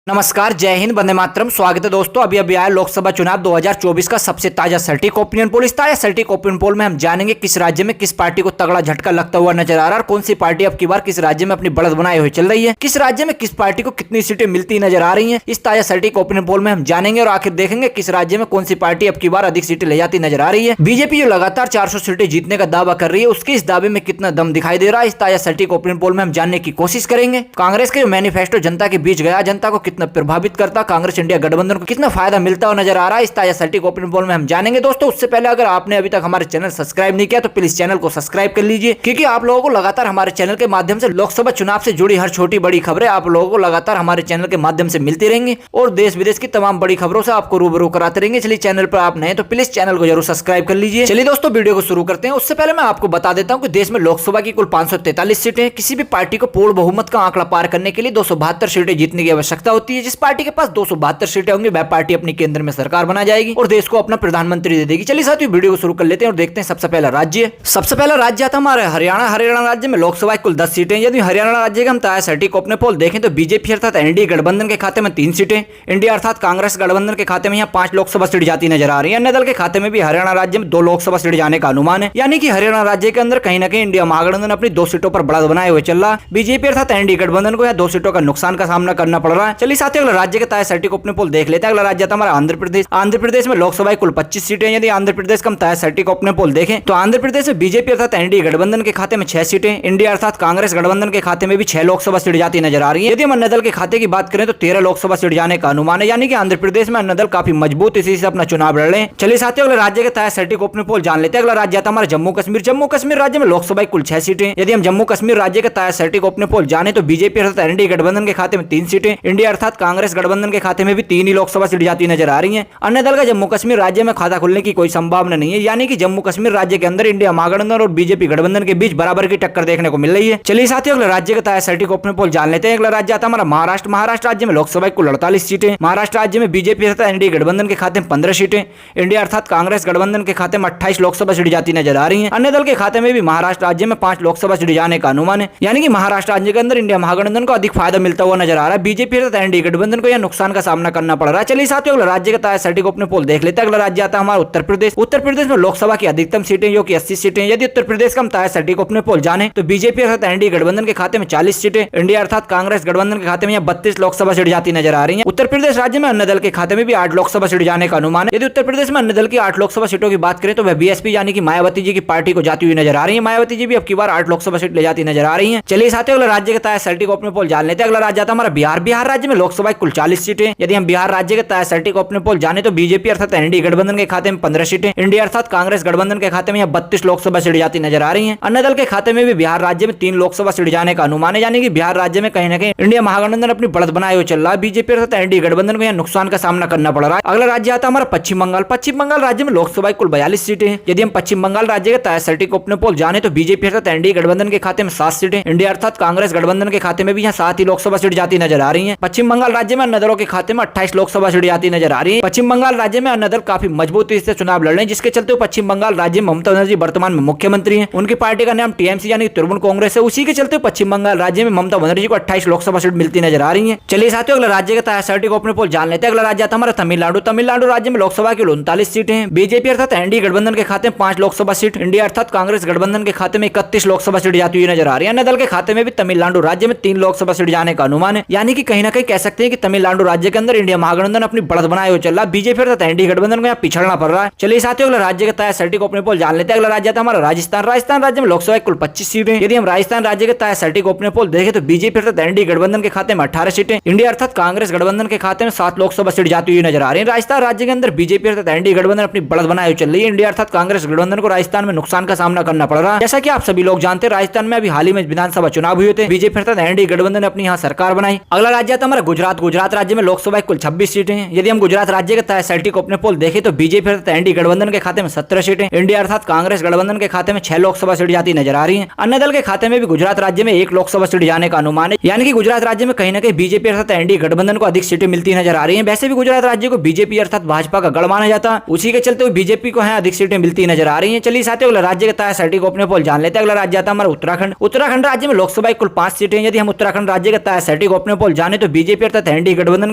नमस्कार, जय हिंद, वंदे मातरम। स्वागत है दोस्तों। अभी आया लोकसभा चुनाव 2024 का सबसे ताजा सटीक ओपिनियन पोल। इस ताजा सटीक ओपिनियन पोल में हम जानेंगे किस राज्य में किस पार्टी को तगड़ा झटका लगता हुआ नजर आ रहा है और कौन सी पार्टी अब की बार किस राज्य में अपनी बढ़त बनाए हुए चल रही है, किस राज्य में किस पार्टी को कितनी सीटें मिलती नजर आ रही है। इस ताजा सटीक ओपिनियन पोल में हम जानेंगे और आखिर देखेंगे किस राज्य में कौन सी पार्टी अब की बार अधिक सीटें ले जाती नजर आ रही है। बीजेपी जो लगातार 400 सीटें जीतने का दावा कर रही है, उसके इस दावे में कितना दम दिखाई दे रहा है, इस ताजा सटीक ओपिनियन पोल में हम जानने की कोशिश करेंगे। कांग्रेस के मैनिफेस्टो जनता के बीच गया, जनता को कितना प्रभावित करता, कांग्रेस इंडिया गठबंधन को कितना फायदा मिलता हुआ नजर आ रहा है, इस ताजा सटीक ओपिनियन पोल में हम जानेंगे। दोस्तों, उससे पहले अगर आपने अभी तक हमारे चैनल सब्सक्राइब नहीं किया तो प्लीज चैनल को सब्सक्राइब कर लीजिए, क्योंकि आप लोगों को लगातार हमारे चैनल के माध्यम से लोकसभा चुनाव से जुड़ी हर छोटी बड़ी खबरें आप लोगों को लगातार हमारे चैनल के माध्यम से मिलती रहेंगी और देश विदेश की तमाम बड़ी खबरों से आपको रूबरू कराते रहेंगे। चलिए, चैनल पर आप नए तो प्लीज चैनल को जरूर सब्सक्राइब कर लीजिए। चलिए दोस्तों, वीडियो को शुरू करते हैं। उससे पहले मैं आपको बता देता हूं कि देश में लोकसभा की कुल 543 सीटें, किसी भी पार्टी को पूर्ण बहुमत का आंकड़ा पार करने के लिए 272 सीटें जीतने की आवश्यकता होती है। जिस पार्टी के पास 272 सीटें होंगी वह पार्टी अपनी केंद्र में सरकार बना जाएगी और देश को अपना प्रधानमंत्री दे देगी। चलिए साथियों, वीडियो को शुरू कर लेते हैं और देखते हैं सबसे पहला राज्य। सबसे पहला राज्य आता हमारे हरियाणा। हरियाणा राज्य में लोकसभा कुल 10 सीटें। यदि हरियाणा राज्य का हम ताजा सटीक ओपिनियन पोल देखें तो बीजेपी अर्थात एनडीए गठबंधन के खाते में 3 सीटें, इंडिया अर्थात कांग्रेस गठबंधन के खाते में यहाँ 5 लोकसभा सीट जाती नजर आ रही है। अन्य दल के खाते में भी हरियाणा राज्य में 2 लोकसभा सीट जाने का अनुमान है, यानी कि हरियाणा राज्य के अंदर कहीं ना कहीं इंडिया महागठबंधन अपनी 2 सीटों पर बढ़त बनाए हुए चल रहा है। बीजेपी अर्थात एनडीए गठबंधन को यहाँ 2 सीटों का नुकसान का सामना करना पड़ रहा है। चलिए साथियों, अगला राज्य के ताजा सटीक ओपिनियन पोल देख लेते हैं। अगला राज्य हमारा आंध्र प्रदेश। आंध्र प्रदेश में लोकसभा कुल 25 सीटें। यदि आंध्र प्रदेश का हम ताजा सटीक ओपिनियन पोल देखें तो आंध्र प्रदेश में बीजेपी अर्थात एनडीए गठबंधन के खाते में 6 सीटें, इंडिया अर्थात कांग्रेस गठबंधन के खाते में भी 6 लोकसभा सीट जाती नजर आ रही है। यदि हम अन्य दल के खाते की बात करें तो 13 लोकसभा सीट जाने का अनुमान है, यानी कि आंध्र प्रदेश में अन्य दल काफी मजबूत इसी से अपना चुनाव लड़ रहे हैं। चलिए साथियों, अगले राज्य के ताजा सटीक ओपिनियन पोल जान लेते हैं। अगला राज्य आता हमारा जम्मू कश्मीर। जम्मू कश्मीर राज्य में लोकसभा कुल 6 सीटें। यदि हम जम्मू कश्मीर राज्य के ताजा सटीक ओपिनियन पोल जाने तो बीजेपी अर्थात एनडीए गठबंधन के खाते में 3 सीटें, इंडिया अर्थात कांग्रेस गठबंधन के खाते में भी 3 ही लोकसभा सीट जाती नजर आ रही है। अन्य दल का जम्मू कश्मीर राज्य में खाता खुलने की कोई संभावना नहीं है, यानी कि जम्मू कश्मीर राज्य के अंदर इंडिया महागठबंधन और बीजेपी गठबंधन के बीच बराबर की टक्कर देखने को मिल रही है। चलिए साथियों, अगले राज्य के ताजा सटीक ओपिनियन पोल जान लेते हैं। अगला राज्य आता हमारा महाराष्ट्र। महाराष्ट्र राज्य में लोकसभा कुल 48 सीटें। महाराष्ट्र राज्य में बीजेपी अर्थात एनडीए गठबंधन के खाते में 15 सीटें, इंडिया अर्थात कांग्रेस गठबंधन के खाते में 28 लोकसभा सीट जाती नजर आ रही है। अन्य दल के खाते में भी महाराष्ट्र राज्य में 5 लोकसभा सीट जाने का अनुमान है, यानी कि महाराष्ट्र राज्य के अंदर इंडिया महागठबंधन को अधिक फायदा मिलता हुआ नजर आ रहा है। बीजेपी अर्थात एनडीए गठबंधन को यह नुकसान का सामना करना पड़ रहा है। चलिए साथियों, अगला राज्य के ताजा सटीक ओपिनियन पोल देख लेते हैं। अगला राज्य आता है हमारा उत्तर प्रदेश। उत्तर प्रदेश में लोकसभा की अधिकतम सीटें जो कि 80 सीटें। यदि उत्तर प्रदेश का हम ताजा सटीक ओपिनियन पोल जाने तो बीजेपी अर्थात एनडीए गठबंधन के खाते में 40 सीटें, इंडिया अर्थात कांग्रेस गठबंधन के खाते में 32 लोकसभा सीट जाती नजर आ रही है। उत्तर प्रदेश राज्य में अन्य दल के खाते में भी 8 लोकसभा सीट जाने का अनुमान है। यदि उत्तर प्रदेश में अन्य दल की 8 लोकसभा सीटों की बात करें तो वह बीएसपी यानी कि मायावती जी की पार्टी को जाती हुई नजर आ रही है। मायावती जी भी अब की बार 8 लोकसभा सीट ले जाती नजर आ रही है। चलिए साथियों, अगला राज्य के ताजा सटीक ओपिनियन पोल जान लेते हैं। अगला राज्य आता हमारा बिहार। बिहार राज्य में लोकसभा कुल 40 सीटें। यदि हम बिहार राज्य के ताजा सटीक ओपिनियन पोल जाने तो बीजेपी अर्थात एनडीए गठबंधन के खाते में 15 सीटें, इंडिया अर्थात कांग्रेस गठबंधन के खाते में 32 लोकसभा सीट जाती नजर आ रही है। अन्य दल के खाते में भी बिहार राज्य में 3 लोकसभा सीट जाने का अनुमान है, यानी कि बिहार राज्य में कहीं ना कहीं इंडिया महागठबंधन अपनी बढ़त बनाए हुए चल रहा है। बीजेपी अर्थात एनडीए गठबंधन को यह नुकसान का सामना करना पड़ रहा है। अगला राज्य आता है हमारा पश्चिम बंगाल। पश्चिम बंगाल राज्य में लोकसभा कुल 42 सीटें। यदि हम पश्चिम बंगाल राज्य के ताजा सटीक ओपिनियन पोल जाने तो बीजेपी अर्थात एनडीए गठबंधन के खाते में 7 सीटें, इंडिया अर्थात कांग्रेस गठबंधन के खाते में भी यहाँ 7 ही लोकसभा सीट जाती नजर आ रही है। पश्चिम बंगाल राज्य में अन्य दलों के खाते में 28 लोकसभा सीट जाती नजर आ रही है। पश्चिम बंगाल राज्य में अन्य दल काफी मजबूती से चुनाव लड़ रहे हैं, जिसके चलते पश्चिम बंगाल राज्य में ममता बनर्जी वर्तमान में मुख्यमंत्री हैं। उनकी पार्टी का नाम टीएमसी यानी तृणमूल कांग्रेस है। उसी के चलते पश्चिम बंगाल राज्य में ममता बनर्जी को 28 लोकसभा सीट मिलती नजर आ रही है। चलिए साथियों, अगला राज्य के ताजा सटीक ओपिनियन पोल जान लेते हैं। अगला राज्य आता हमारा तमिलनाडु। तमिलनाडु राज्य में लोकसभा की 39 सीटें। बीजेपी अर्थात एनडीए गठबंधन के खाते में 5 लोकसभा सीट, इंडिया अर्थात कांग्रेस गठबंधन के खाते में 31 लोकसभा सीट जाती हुई नजर आ रही है। अन्य दल के खाते में भी तमिलनाडु राज्य में 3 लोकसभा सीट जाने का अनुमान है, यानी कि कहीं ना कहीं कह सकते हैं कि तमिलनाडु राज्य के अंदर इंडिया महागठबंधन अपनी बढ़त बनाए हुए चल रहा है। बीजेपी अर्थात एनडीए गठबंधन को यहाँ पिछड़ना पड़ रहा है। चलिए साथियों, अगला राज्य के ताजा सटीक ओपिनियन पोल जान लेते हैं। अगला राज्य आता है हमारा राजस्थान। राजस्थान राज्य में लोकसभा कुल 25 सीटें। यदि हम राजस्थान राज्य के ताजा सटीक ओपिनियन पोल देखें तो बीजेपी अर्थात एनडीए गठबंधन के खाते में 18 सीटें, इंडिया अर्थात कांग्रेस गठबंधन के खाते में 7 लोकसभा सीट जाती हुई नजर आ रही है। राजस्थान राज्य के अंदर बीजेपी अर्थात एनडीए गठबंधन अपनी बढ़त बनाए हुए चल रही है। इंडिया अर्थात कांग्रेस गठबंधन को राजस्थान में नुकसान का सामना करना पड़ रहा है। जैसा कि आप सभी लोग जानते हैं, राजस्थान में अभी हाल ही में विधानसभा चुनाव हुए थे। बीजेपी अर्थात एनडीए गठबंधन ने अपनी यहाँ सरकार बनाई। अगला राज्य आता हमारा गुजरात। गुजरात राज्य में लोकसभा कुल 26 सीटें। यदि हम गुजरात राज्य के ताजा सटीक ओपिनियन पोल देखें तो बीजेपी अर्थात एनडीए गठबंधन के खाते में 17 सीटें, इंडिया अर्थात कांग्रेस गठबंधन के खाते में 6 लोकसभा सीट जाती नजर आ रही है। अन्य दल के खाते में भी गुजरात राज्य में 1 लोकसभा सीट जाने का अनुमान है, यानी कि गुजरात राज्य में कहीं ना कहीं बीजेपी अर्थात एनडीए गठबंधन को अधिक सीटें मिलती नजर आ रही है। वैसे भी गुजरात राज्य को बीजेपी अर्थात भाजपा का गढ़ माना जाता है, उसी के चलते बीजेपी को यहाँ अधिक सीटें मिलती नजर आ रही है। चलिए साथियों, अगला राज्य के ताजा सटीक ओपिनियन पोल जान लेते हैं। अगला राज्य आता है हमारा उत्तराखंड। उत्तराखंड राज्य में लोकसभा कुल 5 सीटें। यदि हम उत्तराखंड राज्य के ताजा सटीक ओपिनियन पोल जाने तो बीजेपी बीजेपी अर्थात एनडीए गठबंधन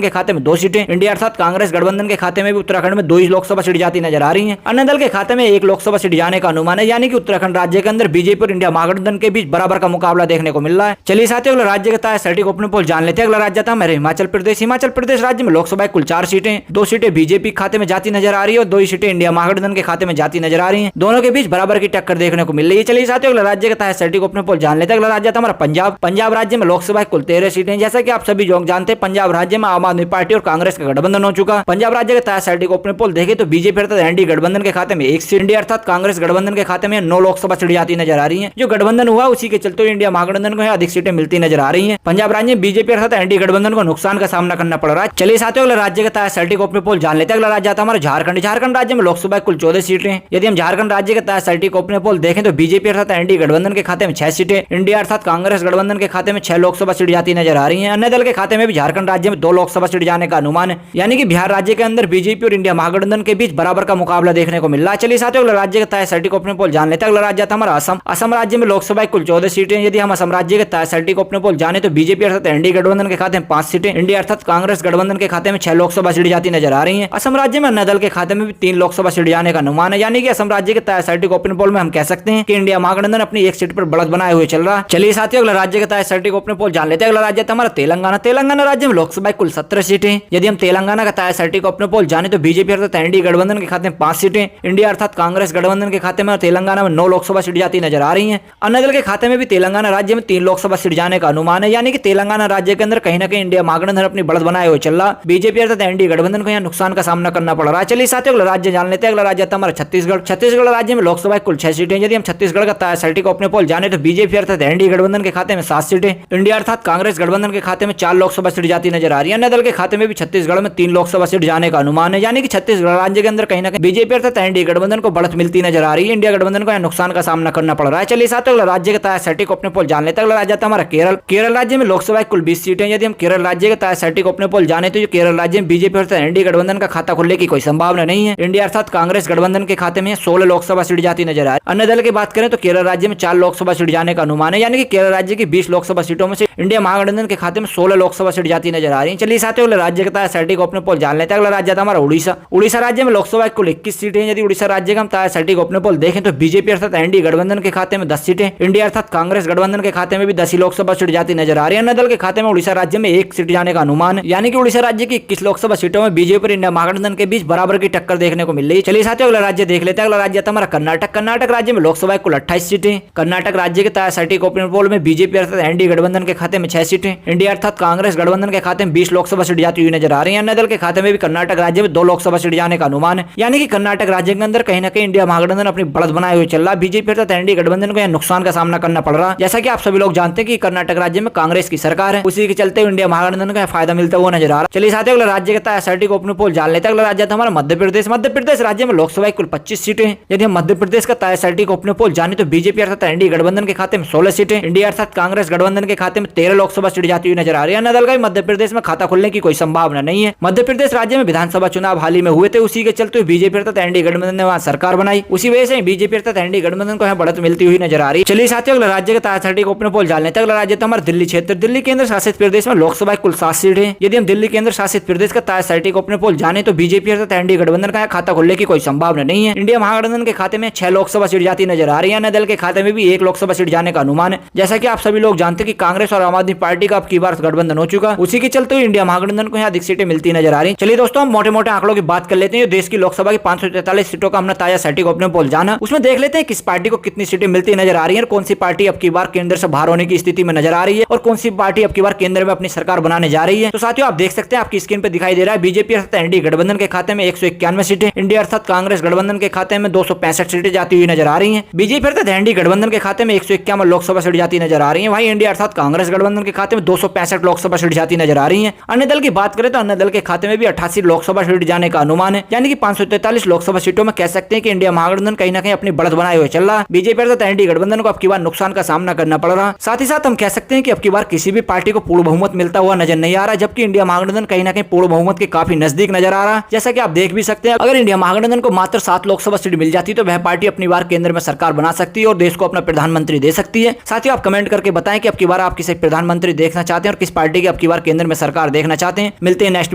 के खाते में 2 सीटें, इंडिया अर्थात कांग्रेस गठबंधन के खाते में भी उत्तराखंड में 2 ही लोकसभा सीट जाती नजर आ रही है। अन्य दल के खाते में 1 लोकसभा सीट जाने का अनुमान है, यानी कि उत्तराखंड राज्य के अंदर बीजेपी और इंडिया महागठबंधन के बीच बराबर का मुकाबला देखने को मिल रहा है। चलिए साथियों, अगला राज्य का सटीक ओपिनियन पोल जान लेते हैं। अगला राज्य था हमारे हिमाचल प्रदेश। हिमाचल प्रदेश राज्य में लोकसभा कुल 4 सीटें, 2 सीटें बीजेपी खाते में जाती नजर आ रही है और 2 ही सीटें इंडिया महागठबंधन के खाते में जाती नजर आ रही है। दोनों के बीच बराबर की टक्कर देखने को मिल रही है। चलिए साथियों, अगला राज्य का सटीक ओपिनियन पोल जान लेते हैं। अगला राज्य था हमारा पंजाब। पंजाब राज्य में लोकसभा कुल 13 सीटें। जैसा कि आप सभी लोग जानते हैं, पंजाब राज्य में आम आदमी पार्टी और कांग्रेस का गठबंधन हो चुका। पंजाब राज्य के सटीक ओपिनियन पोल देखे तो बीजेपी अर्थात एनडीए गठबंधन के खाते में 1 सीट, इंडिया अर्थात कांग्रेस गठबंधन के खाते में 9 लोकसभा सीट जाती नजर आ रही है। जो गठबंधन हुआ उसी के चलते इंडिया महागठबंधन को अधिक सीटें मिलती नजर आ रही है। पंजाब राज्य में बीजेपी अर्थात एनडीए गठबंधन को नुकसान का सामना करना पड़ रहा है। चलिए साथियों, अगला राज्य का सटीक ओपिनियन पोल जान लेते हैं। अगला राज्य आता है हमारा झारखंड। झारखंड राज्य में लोकसभा कुल 14 सीटें। यदि हम झारखंड राज्य के सटीक ओपिनियन पोल देखें तो बीजेपी अर्थात एनडीए गठबंधन के खाते में 6 सीटें, इंडिया अर्थात कांग्रेस गठबंधन के खाते में 6 लोकसभा सीट जाती नजर आ रही है। अन्य दल के खाते में भी झारखंड राज्य में 2 लोकसभा सीट जाने का अनुमान है, यानी कि बिहार राज्य के अंदर बीजेपी और इंडिया महागठबंधन के बीच बराबर का मुकाबला देखने को मिल रहा है। चलिए साथियों, अगला राज्य का सटीक ओपिनियन पोल जान लेते हैं। अगला राज्य आता है हमारा असम। असम राज्य में लोकसभा कुल 14 सीटें। यदि हम असम राज्य के सटीक ओपिनियन पोल जाने तो बीजेपी अर्थात एनडीए गठबंधन के खाते में 5 सीटें, इंडिया अर्थात कांग्रेस गठबंधन के खाते में 6 लोकसभा सीट जाती नजर आ रही है। असम राज्य में अन्य दल के खाते में भी 3 लोकसभा सीट जाने का अनुमान है, यानी कि असम राज्य के सटीक ओपिनियन पोल में हम कह सकते हैं कि इंडिया महागठबंधन अपनी 1 सीट पर बढ़त बनाए हुए चल रहा है। चलिए साथियों, अगला राज्य का सटीक ओपिनियन पोल जान लेते हैं। अगला राज्य हमारा तेलंगाना। तेलंगाना राज्य में लोकसभा कुल 17 सीटें। यदि हम तेलंगाना का सटीक ओपिनियन पोल जाने तो बीजेपी अर्थात एनडीए गठबंधन के खाते में 5 सीटें, इंडिया अर्थात कांग्रेस गठबंधन के खाते में तेलंगाना में 9 लोकसभा सीट जाती नजर आ रही है। अन्य दल के खाते में भी तेलंगाना राज्य में 3 लोकसभा सीट जाने का अनुमान है, यानी कि तेलंगाना राज्य के अंदर कहीं ना कहीं इंडिया महागठबंधन अपनी बढ़त बनाए हुए चल रहा। बीजेपी अर्थात एनडीए गठबंधन को यहाँ नुकसान का सामना करना पड़ रहा है। चलिए साथियों, अगला राज्य जान लेते हैं। अगला राज्य हमारा छत्तीसगढ़। छत्तीसगढ़ राज्य में लोकसभा कुल 6 सीटें। यदि हम छत्तीसगढ़ का सटीक ओपिनियन पोल जाने तो बीजेपी अर्थात एनडीए गठबंधन के खाते में 7 सीटें, इंडिया अर्थात कांग्रेस गठबंधन के खाते में 4 लोकसभा सीट जाती नजर आ रही है। अन्य दल के खाते में भी छत्तीसगढ़ में 3 लोकसभा सीट जाने का अनुमान है, यानी कि छत्तीसगढ़ राज्य के अंदर कहीं ना कहीं बीजेपी अर्थात एनडीए गठबंधन को बढ़त मिलती नजर आ रही है। इंडिया गठबंधन को नुकसान का सामना करना पड़ रहा है। चलिए साथियों, अगला राज्य का सटीक ओपिनियन पोल जान लेते हैं। अगला राज्य हमारा केरल। केरल राज्य में लोकसभा कुल 20 सीटें। यदि हम केरल राज्य का सटीक ओपिनियन पोल जाने तो केरल राज्य में बीजेपी अर्थात एनडीए गठबंधन का खाता खुलने की कोई संभावना नहीं है। इंडिया अर्थात कांग्रेस गठबंधन के खाते में 16 लोकसभा सीट जाती नजर आ रही है। अन्य दल की बात करें तो केरल राज्य में 4 लोकसभा सीट जाने का अनुमान है, यानी कि केरल राज्य की 20 लोकसभा सीटों में से इंडिया महागठबंधन के खाते में 16 लोकसभा सीट जाती नजर आ रही है। चलिए साथियों, अगला राज्य का सटीक ओपिनियन पोल जान लेते हैं। अगला राज्य था हमारा उड़ीसा। उड़ीसा राज्य में लोकसभा कुल 21 सीटें। यदि उड़ीसा राज्य का हम सटीक ओपिनियन पोल देखें तो बीजेपी अर्थात एनडीए गठबंधन के खाते में 10 सीटें, इंडिया अर्थात कांग्रेस गठबंधन के खाते में भी 10 ही लोकसभा सीट जाती नजर आ रही है। अन्य दल के खाते में उड़ीसा राज्य में 1 सीट जाने का अनुमान है, यानी कि उड़ीसा राज्य की 21 लोकसभा सीटों में बीजेपी और इंडिया महागठबंधन के बीच बराबर की टक्कर देखने को मिल रही है। चलिए साथियों, अगला राज्य देख लेते हैं। अगला राज्य था हमारा कर्नाटक। कर्नाटक राज्य में लोकसभा कुल 28 सीटें। कर्नाटक राज्य के सटीक ओपिनियन पोल में बीजेपी अर्थात एनडीए गठबंधन के खाते में 6 सीटें, इंडिया अर्थात कांग्रेस गठबंधन के खाते में 20 लोकसभा सीट जाती हुई नजर आ रही है। अन्य दल के खाते में भी कर्नाटक राज्य में 2 लोकसभा सीट जाने का अनुमान है, यानी कि कर्नाटक राज्य के अंदर कहीं ना कहीं इंडिया महागठबंधन अपनी बढ़त बनाए हुए चल रहा। बीजेपी अर्थात एनडीए गठबंधन को नुकसान का सामना करना पड़ रहा। जैसा कि आप सभी लोग जानते हैं कि कर्नाटक राज्य में कांग्रेस की सरकार है, उसी के चलते इंडिया महागठबंधन को फायदा मिलता हुआ नजर आ रहा। चलिए साथियों, अगला राज्य का सटीक ओपिनियन पोल जान लेते हैं। अगला राज्य था हमारा मध्य प्रदेश। मध्य प्रदेश राज्य में लोकसभा कुल 25 सीटें। यदि हम मध्य प्रदेश का सटीक ओपिनियन पोल जाने तो बीजेपी अर्थात एनडीए गठबंधन के खाते में 16 सीटें, इंडिया अर्थात कांग्रेस गठबंधन के खाते में 13 लोकसभा सीट जाती हुई नजर आ रही है। अन्य दल का मध्य प्रदेश में खाता खुलने की कोई संभावना नहीं है। मध्य प्रदेश राज्य में विधानसभा चुनाव हाल ही में हुए थे, उसी के चलते बीजेपी अर्थात एनडीए गठबंधन ने वहां सरकार बनाई, उसी वजह से बीजेपी अर्थात एनडीए गठबंधन को बढ़त मिलती हुई नजर आ रही है। चलिए साथियों, अगला राज्य का सटीक ओपिनियन पोल जान लेते हैं। अगला राज्य हमारा दिल्ली क्षेत्र। दिल्ली केंद्र शासित प्रदेश में लोकसभा कुल 7 सीटें। यदि हम दिल्ली केंद्र शासित प्रदेश का सटीक ओपिनियन पोल जाने तो बीजेपी अर्थात एनडीए गठबंधन का खाता खुलने की कोई संभावना नहीं है। इंडिया महागठबंधन के खाते में 6 लोकसभा सीट जाती नजर आ रही है। अन्य दल के खाते में भी 1 लोकसभा सीट जाने का अनुमान है। जैसा कि आप सभी लोग जानते हैं कि कांग्रेस और आम आदमी पार्टी का अब की बार गठबंधन हो चुका, उसी के चलते इंडिया महागठबंधन को यहाँ अधिक सीटें मिलती नजर आ रही है। चलिए दोस्तों, हम मोटे मोटे आंकड़ों की बात कर लेते हैं। देश की लोकसभा की 543 सीटों का हमने ताजा सटीक ओपिनियन पोल जाना, उसमें देख लेते हैं किस पार्टी को कितनी सीटें मिलती नजर आ रही है, कौन सी पार्टी अब की बार केंद्र से बाहर होने की स्थिति में नजर आ रही है और कौन सी पार्टी अब की बार केंद्र में अपनी सरकार बनाने जा रही है। तो साथियों, आप देख सकते हैं, आपकी स्क्रीन पर दिखाई दे रहा है बीजेपी अर्थात एनडीए गठबंधन के खाते में 191 सीटें, इंडिया अर्थात कांग्रेस गठबंधन के खाते में 265 सीटें जाती हुई नजर आ रही है। बीजेपी अर्थात एनडीए गठबंधन के खाते में 151 लोकसभा सीट जाती नजर आ रही है। वहीं इंडिया अर्थात कांग्रेस गठबंधन के खाते में 265 लोकसभा सीट जाती नजर आ रही है। अन्य दल की बात करें तो अन्य दल के खाते में भी 88 लोकसभा सीट जाने का अनुमान है, यानी कि 543 लोकसभा सीटों में कह सकते हैं कि इंडिया महागठबंधन कहीं ना कहीं अपनी बढ़त बनाए हुए चल रहा। बीजेपी अर्थात एनडीए गठबंधन को अब की बार नुकसान का सामना करना पड़ रहा। साथ ही साथ हम कह सकते हैं कि अब की बार किसी भी पार्टी को पूर्ण बहुमत मिलता हुआ नजर नहीं आ रहा, जबकि इंडिया महागठबंधन कहीं ना कहीं पूर्ण बहुमत के काफी नजदीक नजर आ रहा। जैसा कि आप देख भी सकते हैं, अगर इंडिया महागठबंधन को मात्र 7 लोकसभा सीट मिल जाती तो वह पार्टी अपनी बार केंद्र में सरकार बना सकती है और देश को अपना प्रधानमंत्री दे सकती है। साथियों, आप कमेंट करके बताएं कि अब की बार आप किसे प्रधानमंत्री देखना चाहते हैं और किस पार्टी की अब की बार बार केंद्र में सरकार देखना चाहते हैं। मिलते हैं नेक्स्ट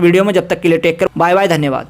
वीडियो में, जब तक के लिए टेक केयर, बाय बाय, धन्यवाद।